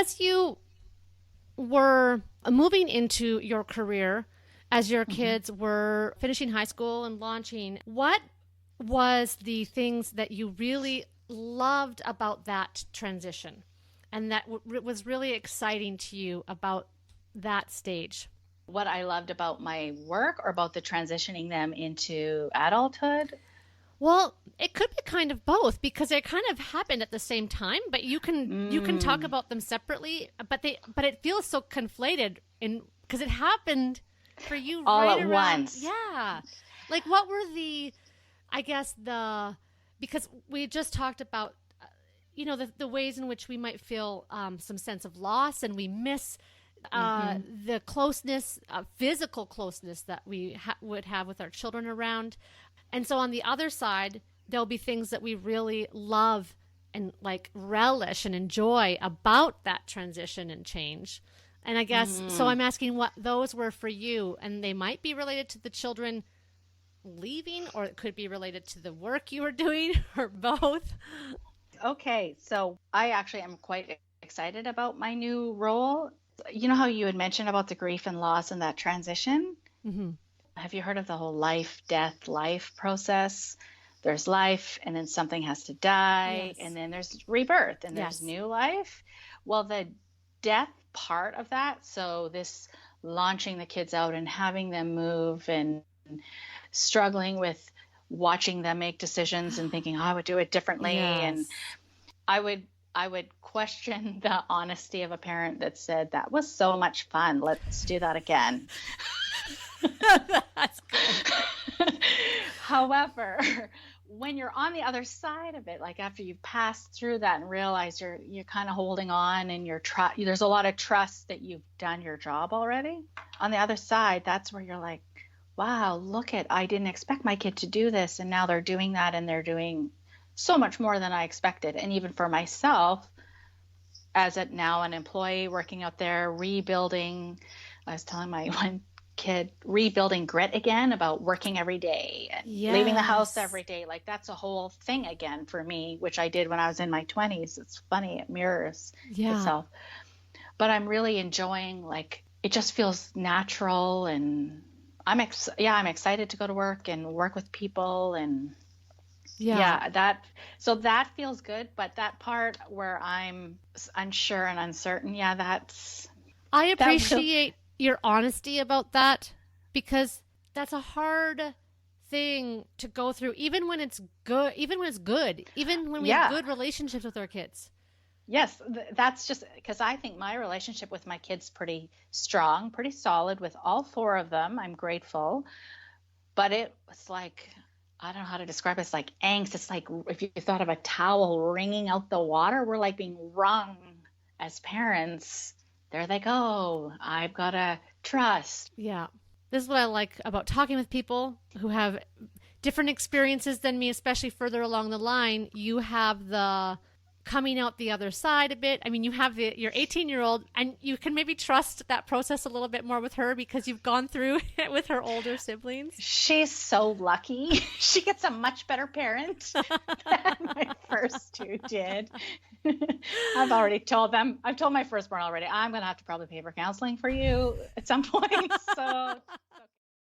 as you were moving into your career, as your kids were finishing high school and launching, what was the things that you really loved about that transition and that was really exciting to you about that stage? What I loved about my work or about the transitioning them into adulthood? Well, it could be kind of both because they kind of happened at the same time, but you can talk about them separately, but it feels so conflated in because it happened for you All right at around. once. Yeah. Like what were I guess because we just talked about the ways in which we might feel some sense of loss, and we miss the closeness, physical closeness that we would have with our children around. And so on the other side, there'll be things that we really love and like relish and enjoy about that transition and change. And I guess, so I'm asking what those were for you, and they might be related to the children leaving, or it could be related to the work you were doing, or both. Okay, so I actually am quite excited about my new role. You know how you had mentioned about the grief and loss and that transition? Mm-hmm. Have you heard of the whole life, death, life process? There's life, and then something has to die, Yes. and then there's rebirth, and Yes. there's new life. Well, the death part of that, so this launching the kids out and having them move and struggling with watching them make decisions and thinking, oh, I would do it differently. Yes. And I would question the honesty of a parent that said, that was so much fun. Let's do that again. That's good. However, when you're on the other side of it, like after you've passed through that and realize you're kind of holding on and there's a lot of trust that you've done your job already. On the other side, that's where you're like, wow, I didn't expect my kid to do this, and now they're doing that, and they're doing so much more than I expected. And even for myself, as now an employee working out there, rebuilding, I was telling my one kid, rebuilding grit again about working every day and leaving the house every day. Like that's a whole thing again for me, which I did when I was in my 20s. It's funny, it mirrors itself. But I'm really enjoying, like, it just feels natural, and I'm excited to go to work and work with people, and that feels good. But that part where I'm unsure and uncertain, I appreciate your honesty about that, because that's a hard thing to go through, even when it's good, even when we have good relationships with our kids. Yes, that's just because I think my relationship with my kids pretty strong, pretty solid with all four of them. I'm grateful. But it was like, I don't know how to describe it. It's like angst. It's like if you thought of a towel wringing out the water, we're like being wrung as parents. There they go. I've got to trust. Yeah. This is what I like about talking with people who have different experiences than me, especially further along the line. You have the coming out the other side a bit. I mean, you have your 18-year-old, and you can maybe trust that process a little bit more with her because you've gone through it with her older siblings. She's so lucky. She gets a much better parent than my first two did. I've told my firstborn already, I'm going to have to probably pay for counseling for you at some point. So